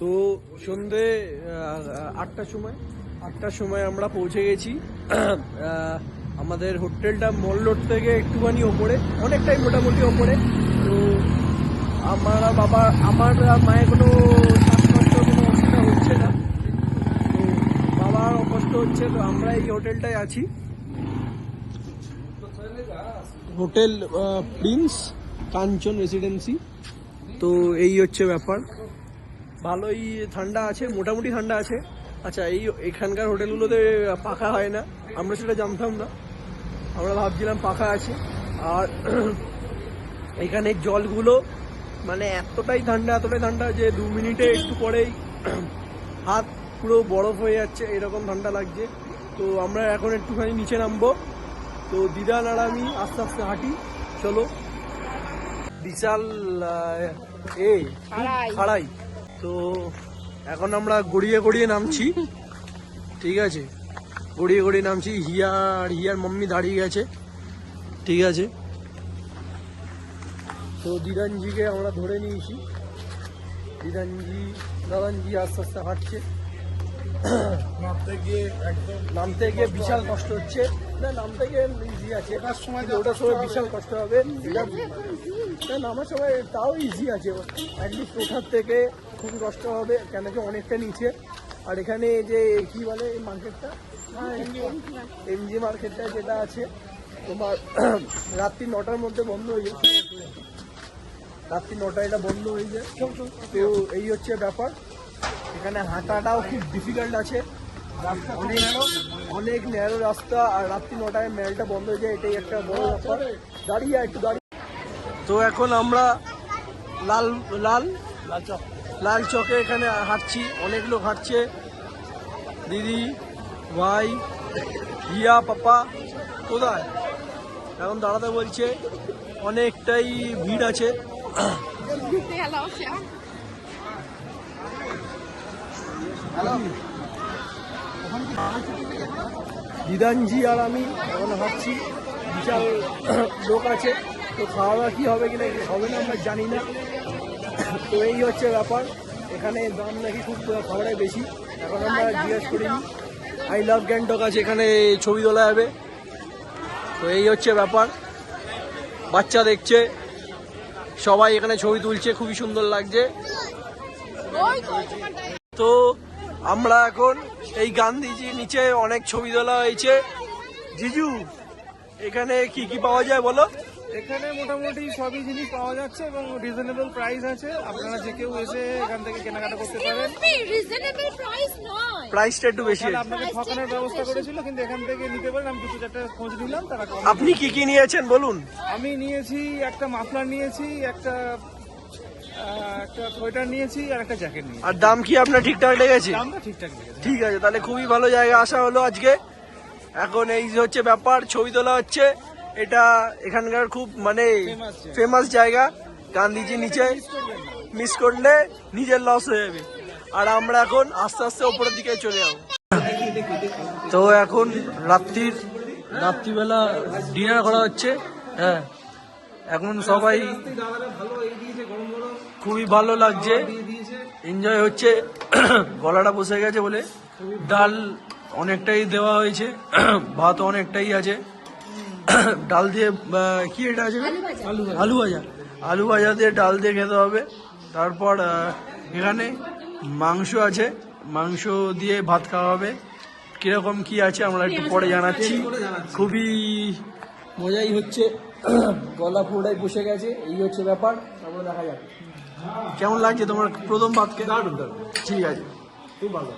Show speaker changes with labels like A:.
A: তো সন্ধে 8টার সময় আমরা পৌঁছে গেছি। আমাদের হোটেলটা মল রোড থেকে একটুখানি ওপরে, অনেকটাই মোটামুটি ওপরে। তো আমার মায়ের কোনো শ্বাসকষ্ট কোনো অসুবিধা হচ্ছে না, তো বাবার অকষ্ট হচ্ছে। তো আমরা এই হোটেলটায় আছি, হোটেল প্রিন্স কাঞ্চন রেসিডেন্সি। তো এই হচ্ছে ব্যাপার, ভালোই ঠান্ডা আছে, মোটামুটি ঠান্ডা আছে। আচ্ছা, এখানকার হোটেলগুলোতে পাখা হয় না, আমরা সেটা জানতাম না, আমরা ভাবছিলাম পাখা আছে। আর এখানে জলগুলো মানে এতটাই ঠান্ডা যে 2 মিনিটে একটু পরেই হাত পুরো বরফ হয়ে যাচ্ছে, এরকম ঠান্ডা লাগছে। তো আমরা এখন একটুখানি নিচে নামবো। তো দিদান আর আমি আস্তে আস্তে হাঁটি, চলো। বিশাল খাড়াই। তো এখন আমরা গড়িয়ে নামছি, ঠিক আছে, গড়িয়ে নামছি। হিয়ার মাম্মি দাঁড়িয়ে গেছে, ঠিক আছে। তো দিদানজিকে আমরা ধরে নিয়েছি, দাদানজি আস্তে আস্তে হাঁটছে। নামতে গিয়ে বিশাল কষ্ট হচ্ছে, না নামতে গিয়ে ইজি আছে, ওটার সময় বিশাল কষ্ট হবে। নামার সময় তাও ইজি আছে, অ্যাটলিস্ট ওঠার থেকে খুবই কষ্ট হবে, কেন কি অনেকটা নিচে। আর এখানে যে কি বলে এই মার্কেটটা, এমজি মার্কেটটা যেটা আছে তোমার রাত্রি 9টার মধ্যে বন্ধ হয়ে যায়, রাত্রি 9টায় এটা বন্ধ হয়ে যায়। তো এই হচ্ছে ব্যাপার, এখানে হাঁটাটাও খুব ডিফিকাল্ট আছে, রাস্তা অনেক ন্যারো রাস্তা, আর রাত্রি 9টায় মেলটা বন্ধ হয়ে যায়, এটাই একটা বড় ব্যাপার। দাঁড়িয়ে। তো এখন আমরা লাল চকে এখানে হাঁটছি, অনেক লোক হাঁটছে, দিদি, ভাই, হিয়া, পাপা কোথায় এখন দাঁড়াতে বলছে, অনেকটাই ভিড় আছে। দিদানজি আর আমি এখন হাঁটছি, বিশাল লোক আছে। তো খাওয়া দাওয়া কি হবে কিনা হবে না আমরা জানি না। তো এই হচ্ছে ব্যাপার, এখানে দাম নাকি খুব খাবারের বেশি, এখন আমরা জিজ্ঞেস করিনি। আই লাভ গ্যাংটক আছে, এখানে ছবি তোলা যাবে। তো এই হচ্ছে ব্যাপার, বাচ্চা দেখছে, সবাই এখানে ছবি তুলছে, খুবই সুন্দর লাগছে। তো আমরা এখন এই গান্ধীজির নিচে অনেক ছবি তোলা হয়েছে। জিজু, এখানে কি কি পাওয়া যায় বলো?
B: এখানে মোটামুটি সবই জিনিস পাওয়া যাচ্ছে এবং রিজনেবল প্রাইস আছে, আপনারা যে কেউ এসে এখান থেকে কেনাকাটা করতে পারেন।
A: প্রাইসটা একটু বেশি,
B: আপনাকে ঠকানোর ব্যবস্থা করেছিল, কিন্তু এখান থেকে নিতে পারেন। আমি 2-4টা খোঁজ নিলাম, তারা
A: আপনি কি কি নিয়েছেন বলুন?
B: আমি নিয়েছি একটা মাফলার নিয়েছি, একটা সোয়েটার নিয়েছি, আর একটা জ্যাকেট নিয়েছি।
A: আর দাম কি আপনার ঠিকঠাক লেগেছে?
B: দামটা ঠিকঠাক লেগেছে।
A: ঠিক আছে, তাহলে খুবই ভালো জায়গা আসা হলো আজকে। এখন এই যে হচ্ছে ব্যাপার, ছবি তোলা হচ্ছে, এটা এখানকার খুব মানে ফেমাস জায়গা। গান্ধীজি নিচে মিস করলে নিজের লস হয়ে যাবে। আর আমরা এখন আস্তে আস্তে ওপরের দিকে চলে যাবো। তো এখন রাত্রিবেলা ডিনার করা হচ্ছে। হ্যাঁ, এখন সবাই খুবই ভালো লাগছে, এনজয় হচ্ছে। গলাটা বসে গেছে বলে ডাল অনেকটাই দেওয়া হয়েছে, ভাত অনেকটাই আছে, ডাল দিয়ে কি এটা আছে, আলু ভাজা দিয়ে ডাল দিয়ে খেতে হবে। তারপর এখানে মাংস আছে, মাংস দিয়ে ভাত খাওয়া হবে। কিরকম কি আছে আমরা একটু পরে জানাচ্ছি। খুবই মজাই হচ্ছে, গলা পুরোটাই বসে গেছে, এই হচ্ছে ব্যাপার। তারপরে দেখা যাক কেমন লাগছে তোমার প্রথম ভাতকে। ঠিক আছে, খুব ভালো।